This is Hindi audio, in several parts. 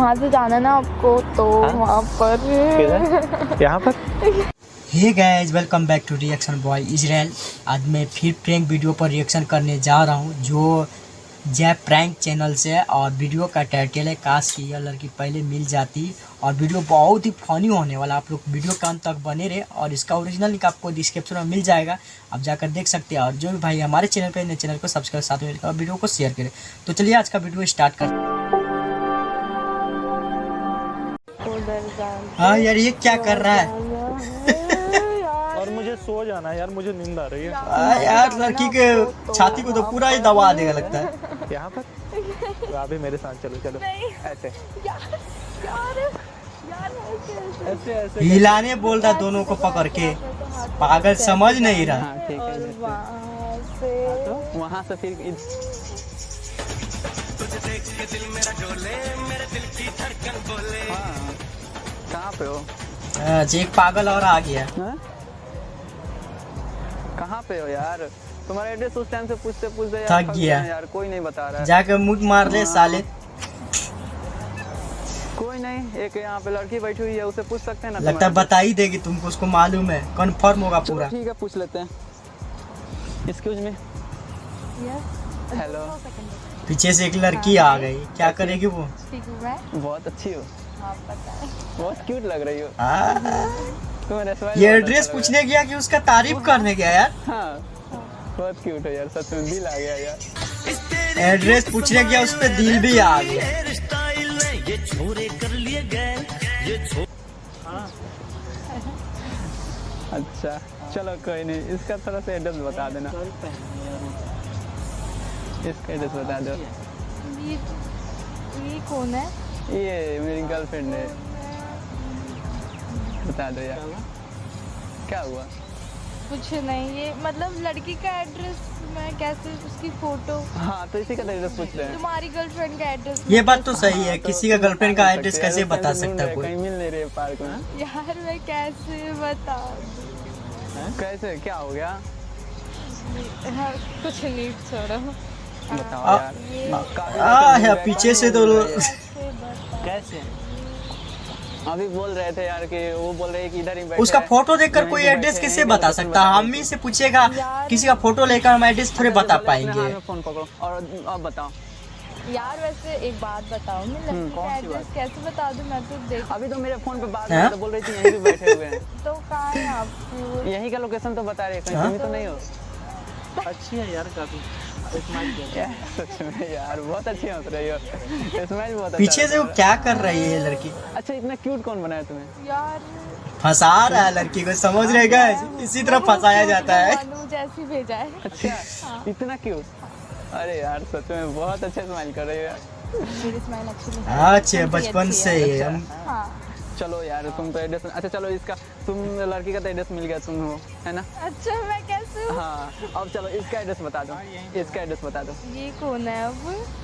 वहाँ से जाना ना आपको, तो वहाँ पर यहाँ पर। Hey guys, welcome back to reaction boy Israel. आज मैं फिर प्रैंक वीडियो पर रिएक्शन करने जा रहा हूँ, जो जय प्रैंक चैनल से। और वीडियो का टाइटल है काश की यह लड़की पहले मिल जाती। और वीडियो बहुत ही फनी होने वाला, आप लोग वीडियो का अंत तक बने रहे। और इसका ओरिजिनल लिंक आपको डिस्क्रिप्शन में मिल जाएगा, आप जाकर देख सकते हैं। और जो भी भाई हमारे चैनल पर नए, चैनल को सब्सक्राइब साथ में और वीडियो को शेयर करें। तो चलिए आज का वीडियो स्टार्ट करते हैं। हाँ यार, ये क्या कर रहा है? और मुझे सो जाना है यार, मुझे नींद आ रही है यार लड़की के छाती को तो पूरा ही दबा देगा लगता है। यहाँ पर। तो आप भी मेरे साथ चलो चलो। ऐसे ऐसे ऐसे हिलाने बोल रहा दोनों को पकड़ के, पागल समझ नहीं रहा। हाँ ठीक है। तो वहाँ से फिर हाँ, कहाँ पे हो? अच्छा, एक पागल और आ गया। कहाँ पे हो यार? तुम्हारा एड्रेस उस टाइम से पूछते पूछते यार थक गया यार, कोई नहीं बता रहा है। जाके मुंह मार ले साले। कोई नहीं, एक यहाँ पे लड़की बैठी हुई है, उसे पूछ सकते हैं ना? लगता है बता ही देगी तुमको, उसको मालूम है, कंफर्म होगा पूरा। ठीक है, पूछ लेते हैं। Excuse me. हेलो। पीछे से एक लड़की आ गई, क्या करेगी वो? बहुत अच्छी हो, बहुत क्यूट लग रही हो। ये एड्रेस पूछने गया कि उसका तारीफ करने गया यार? हाँ, बहुत क्यूट है यार, सच में दिल आ गया यार। एड्रेस पूछने गया, उस पे दिल भी आ गया। अच्छा चलो कोई नहीं, इसका थोड़ा सा एड्रेस बता देना। इसका एड्रेस बता दो। ये कौन है? ये मेरी गर्लफ्रेंड है। बता दो यार, क्या हुआ? कुछ नहीं, ये मतलब लड़की का एड्रेस मैं कैसे, उसकी फोटो। हाँ, तो इसी का एड्रेस पूछ रहे हैं। तुम्हारी गर्लफ्रेंड का एड्रेस? ये बात तो सही है, किसी का गर्लफ्रेंड का एड्रेस कैसे बता सकता है कोई? कहीं मिल नहीं रहे पार्क में यार मैं कैसे बता कैसे, क्या हो गया? हाँ, कुछ नहीं, छोड़ो। बताओ यार। है पीछे से तो कैसे? अभी बोल रहे थे यार कि वो बोल रहे कि इधर ही बैठे। उसका फोटो देखकर कोई एड्रेस कैसे बता सकता? हम ही से पूछेगा, किसी का फोटो लेकर हम एड्रेस थोड़े बता पाएंगे। फोन पकड़ो और अब बताओ यार। वैसे एक बात बताओ, मैं लड़की का एड्रेस कैसे बता दूं? मैं तो देख, अभी तो मेरे फोन पे बात हुई तो बोल रही थी यहीं पे बैठे हुए हैं। तो कहाँ है आप? यहीं का लोकेशन तो बता रहे, कहीं तुम तो नहीं हो। अच्छी है यार, काफी सच में यार, बहुत अच्छी हंस रही हो। स्माइल बहुत अच्छा। पीछे से वो क्या कर रही है ये लड़की? अच्छा, इतना क्यूट कौन बनाया तुम्हें? यार फंसा रहा है लड़की को, समझ रहे गाइस? इसी तरह फंसाया जाता है। जैसी भेजा है। अच्छा, इतना क्यूट। अरे यार सच में बहुत अच्छे स्माइल कर रही हो यार। मेरी स्माइल अच्छी नहीं। अच्छा, बचपन से ही हम। हाँ। चलो यार, तुम तो एड्रेस, अच्छा चलो, इसका तुम लड़की का तो एड्रेस मिल गया, तुम हो है ना? अच्छा, मैं कैसे हूँ? हाँ, अब चलो इसका एड्रेस बता दो। इसका एड्रेस बता दो। ये कौन है अब?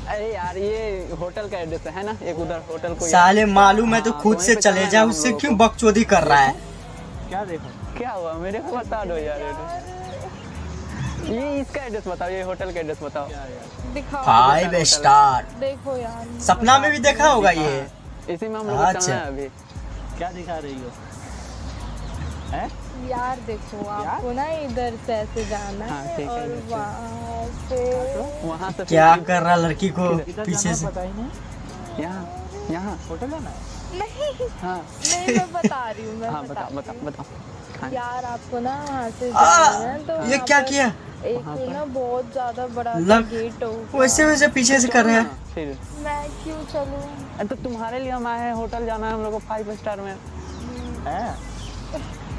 अरे यार, ये होटल का एड्रेस है ना, एक उधर होटल को। साले मालूम है तो खुद से चले जा, उससे क्यों बकचोदी कर रहा है? क्या देखो, क्या हुआ? मेरे को बता दो यार। ये इसका एड्रेस बताओ, ये होटल का एड्रेस बताओ। दिखाओ। 5 स्टार। देखो यार, सपना में भी देखा होगा ये। इसी में हम लोग चलना है अभी। क्या दिखा रही हो? है? यार देखो, आपको ना इधर से ऐसे जाना हाँ, है ठीक है, और वहाँ से क्या कर रहा लड़की को पीछे से? यहाँ यहाँ होटल जाना है? नहीं हाँ नहीं, मैं बता रही हूँ। मैं हाँ, बताओ बताओ बताओ। यार आपको ना वहाँ से जाना है, तो ये क्या किया? एक ना बहुत ज्यादा बड़ा गेट हो, वैसे वैसे पीछे से कर रहा है। फिर मैं क्यों चलूँ? तो तुम्हारे लिए हम आए हैं, होटल जाना है हम लोग को 5 स्टार में।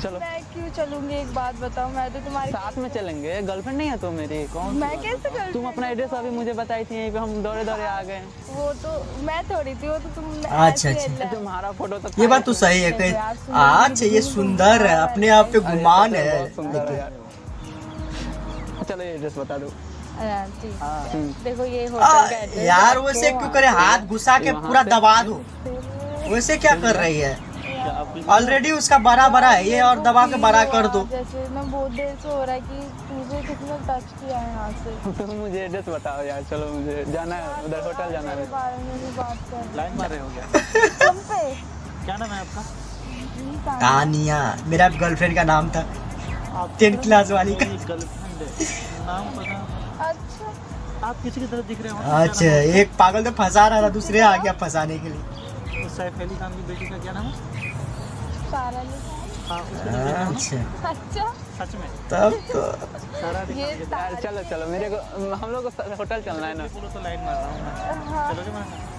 चलो, मैं क्यों चलूंगी? एक बात बताओ, मैं तो तुम्हारे साथ में चलेंगे। गर्लफ्रेंड नहीं है तो मेरी? कौन? मैं कैसे कर? तुम अपना एड्रेस अभी मुझे बताई थी, यहीं पे हम दौड़े दौड़े आ गए। वो तो मैं थोड़ी थी, वो तो तुम। अच्छा अच्छा, तुम्हारा फोटो तो ये बात तो सही है। अच्छा, ये सुंदर है, अपने आप पे गुमान है। चलो ये एड्रेस बता दो। देखो ये होटल का एड्रेस। यार वैसे क्यों करे, हाथ घुसा के पूरा दबा दो। वैसे क्या कर रही है? ऑलरेडी उसका बड़ा बड़ा है ये, और दबा के बड़ा कर दो। जैसे मैं बहुत देर से हो रहा है कि मुझे किसने टच किया है यहाँ से? तुम मुझे एड्रेस बताओ यार, चलो मुझे जाना है उधर, होटल जाना है। के बारे में भी बात कर लाइन मार रहे हो क्या? तुम पे क्या नाम है आपका? तानिया मेरा गर्लफ्रेंड का नाम था, आप 10th क्लास वाली का। गर्लफ्रेंड है, नाम पता? अच्छा आप किसी की तरफ दिख रहे हो? अच्छा, एक पागल तो फंसा रहा था, दूसरे आ गया फंसाने के लिए। सैफ अली खान की बेटी का क्या नाम है? सारा लिखा हाँ, उसको देख रहे हो ना? अच्छा अच्छा सच में तब तो सारा अली ये खान के यार चलो चलो, मेरे को हम लोग को होटल चलना है ना। बोलो तो लाइन मार रहा हूँ मैं। हाँ। चलोगे मेरे साथ?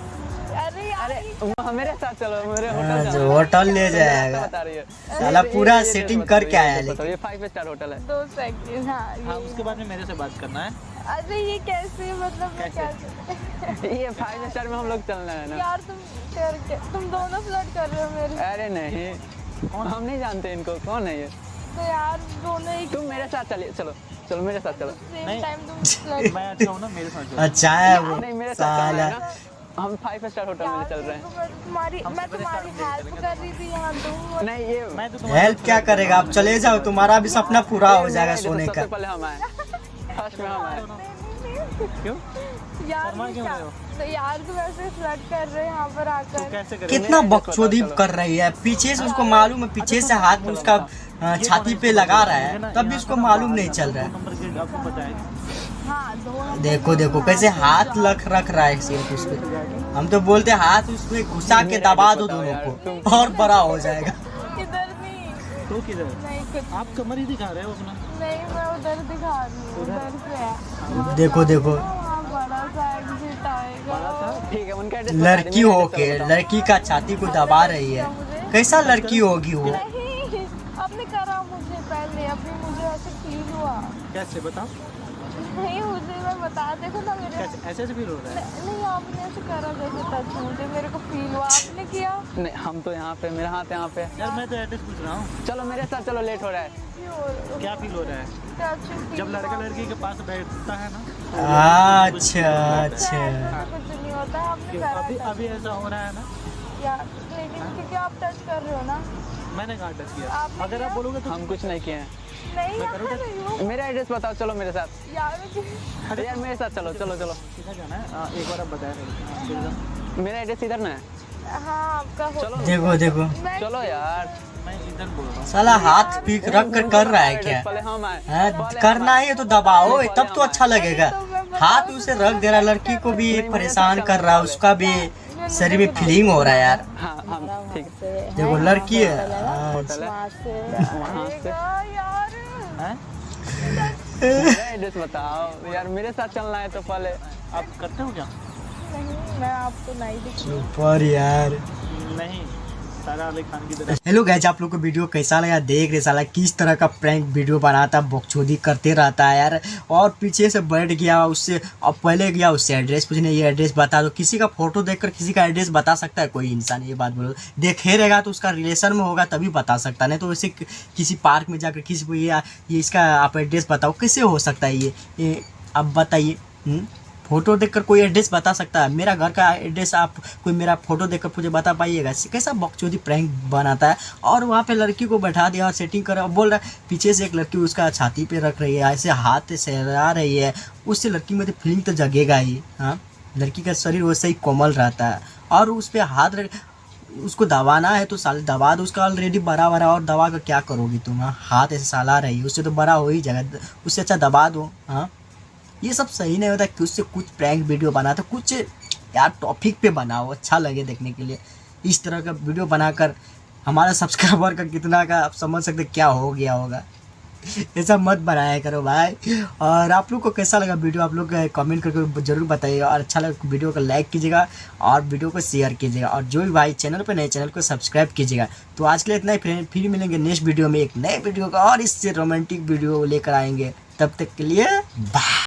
अरे यार अरे मेरे साथ चलो, मेरे हाँ, होटल जो जाना होटल ले है। जाएगा। बता रही है साला पूरा सेटिंग करके आया है, लेकिन ये 5 स्टार होटल है। 2 सेकंड। हाँ हाँ, ये उसके बाद में मेरे से बात करना है। अरे ये कैसे मतलब मैं कैसे? ये 5 स्टार में हम लोग चलना है ना। यार तुम दोनों फ्लर्ट कर रहे हो मेरे से। अरे नहीं, हम नहीं जानते इनको, कौन है ये? तो यार दोनों एक तुम मेरे साथ चलिए, चलो चलो मेरे साथ चलो। सेम नहीं। टाइम तुम फ्लर्ट मैं अच्छा हूँ ना, मेरे साथ चलो। अच्छा है वो नहीं मेरे साथ चलना साला। है ना, हम 5 स्टार होटल में चल रहे हैं। तुम्हारी हम मैं सुपर तुम्हारी स्टार में हेल्प कर रही थी यहाँ तुम नहीं ये मैं तो तुम्हारे हेल्प क्या करेगा, आप चले जाओ, तुम्हारा भी सपना पूरा हो जाएगा सोने का। सबसे पहले हम आए, फर्स्ट में हम आए। क्यों? यार शर्मा ये क्यों क्या- रहे हो? तो यार तुम ऐसे फ्लर्ट कर रहे हो यहाँ पर तो आकर। कैसे करें? कितना बकचोदी कर रही है, पीछे से उसको मालूम है, पीछे से हाथ उसका छाती पे लगा रहा है, तब भी उसको मालूम नहीं चल रहा है। नंबर के आपको बताया। हाँ दो देखो देखो कैसे हाथ रख रहा है सिर्फ उसको। हम तो बोलते हाथ उसमें घुसा के दबा दो दोनों को और बड़ा हो जाएगा। इधर नहीं तो किधर? नहीं कुछ आप कमर ही दिखा रहे हो अपना। नहीं मैं उधर दिखा रही हूँ उधर से है। देखो देखो वहाँ बड़ा सा एग्जिट आएगा। ठीक है, उनका एड्रेस बता लड़की दीजिए, हो के लड़की का छाती को दबा रही है, कैसा लड़की होगी वो? नहीं आपने करा मुझे पहले, अभी मुझे ऐसे फील हुआ। कैसे बताओ? नहीं मुझे मैं बता देखो ना मेरे कैसे ऐसे फील हो रहा है? नहीं आपने ऐसे करा जैसे टच मुझे मेरे को फील हुआ आपने किया। नहीं हम तो यहाँ पे, मेरा हाथ यहाँ पे। यार मैं तो एड्रेस पूछ रहा हूँ। चलो मेरे साथ चलो, लेट हो रहा है। क्यों क्या फील हो रहा है टच फील जब लड़का लड़की के पास बैठता है ना? अच्छा अच्छा, ऐसा तो कुछ नहीं होता आपने कि करा अभी touch। अभी ऐसा हो रहा है ना? यार लेकिन क्योंकि आप टच कर रहे हो ना। मैंने कहाँ टच किया? आपने अगर आप किया? बोलोगे तो हम कुछ नहीं किए हैं। नहीं मैं यार करूँ touch? मेरा एड्रेस बताओ, चलो मेरे साथ। यार मैं अरे यार मेरे साथ चलो चलो चलो। किधर जाना है? एक बार आप बताया। मेरा एड्रेस इधर ना है। हाँ आपका हो चलो देखो देखो मैं चलो यार। मैं इधर बोल रहा हूँ। साला हाथ पीक रख कर रहा है क्या? पहले हम आए। हाँ, करना ही है तो दबाओ, तब तो अच्छा लगेगा। हाथ उसे रख दे रहा, लड़की को भी परेशान कर रहा है, उसका भी शरीर में फीलिंग हो रहा है यार। हाँ हम ठीक है। देखो लड़की है, हाँ, होटल है वहाँ से वहाँ से। आएगा यार। हैं? मेरा एड्रेस बताओ यार, मेरे साथ चलना है तो पहले। आप करते हो क्या? नहीं मैं आपको नहीं दिख रही। पर यार। नहीं, सारा अली खान की तरह। हेलो गाइस, आप लोग को वीडियो कैसा लगा? देख रहे साला किस तरह का प्रैंक वीडियो बनाता, बकचोदी करते रहता है यार। और पीछे से बैठ गया उससे, अब पहले गया उससे एड्रेस पूछने, ये एड्रेस बता दो। किसी का फोटो देखकर किसी का एड्रेस बता सकता है कोई इंसान? ये बात बोलो। देखे रहेगा तो उसका रिलेशन में होगा तभी बता सकता, नहीं तो वैसे किसी पार्क में जाकर किसी को ये इसका आप एड्रेस बताओ, कैसे हो सकता है ये अब बताइए। फोटो देखकर कोई एड्रेस बता सकता है? मेरा घर का एड्रेस आप कोई मेरा फोटो देखकर मुझे बता पाइएगा? कैसा बकचोदी प्रैंक बनाता है। और वहाँ पे लड़की को बैठा दिया और सेटिंग कर बोल रहा है, पीछे से एक लड़की उसका छाती पे रख रही है, ऐसे हाथ सहरा रही है, उससे लड़की में तो फीलिंग तो जगेगा ही। हाँ, लड़की का शरीर वैसे ही कोमल रहता है और उस पर हाथ उसको दबाना है तो साले दबा दो, उसका ऑलरेडी बड़ा और दबा कर क्या करोगी तुम? हाँ, हाथ ऐसे साला रही है, उससे तो बड़ा हो ही जाएगा, उससे अच्छा दबा दो। हाँ, ये सब सही नहीं होता कि उससे कुछ प्रैंक वीडियो बना तो कुछ यार टॉपिक पे बनाओ, अच्छा लगे देखने के लिए। इस तरह का वीडियो बनाकर हमारा सब्सक्राइबर का कितना का आप समझ सकते क्या हो गया होगा। ऐसा मत बनाया करो भाई। और आप लोग को कैसा लगा वीडियो, आप लोग कमेंट करके जरूर बताइएगा। और अच्छा लगा वीडियो को लाइक कीजिएगा और वीडियो को शेयर कीजिएगा। और जो भी भाई चैनल पे नए, चैनल को सब्सक्राइब कीजिएगा। तो आज के लिए इतना ही, फिर मिलेंगे नेक्स्ट वीडियो में एक नए वीडियो का और इससे रोमांटिक वीडियो लेकर आएंगे। तब तक के लिए बाय।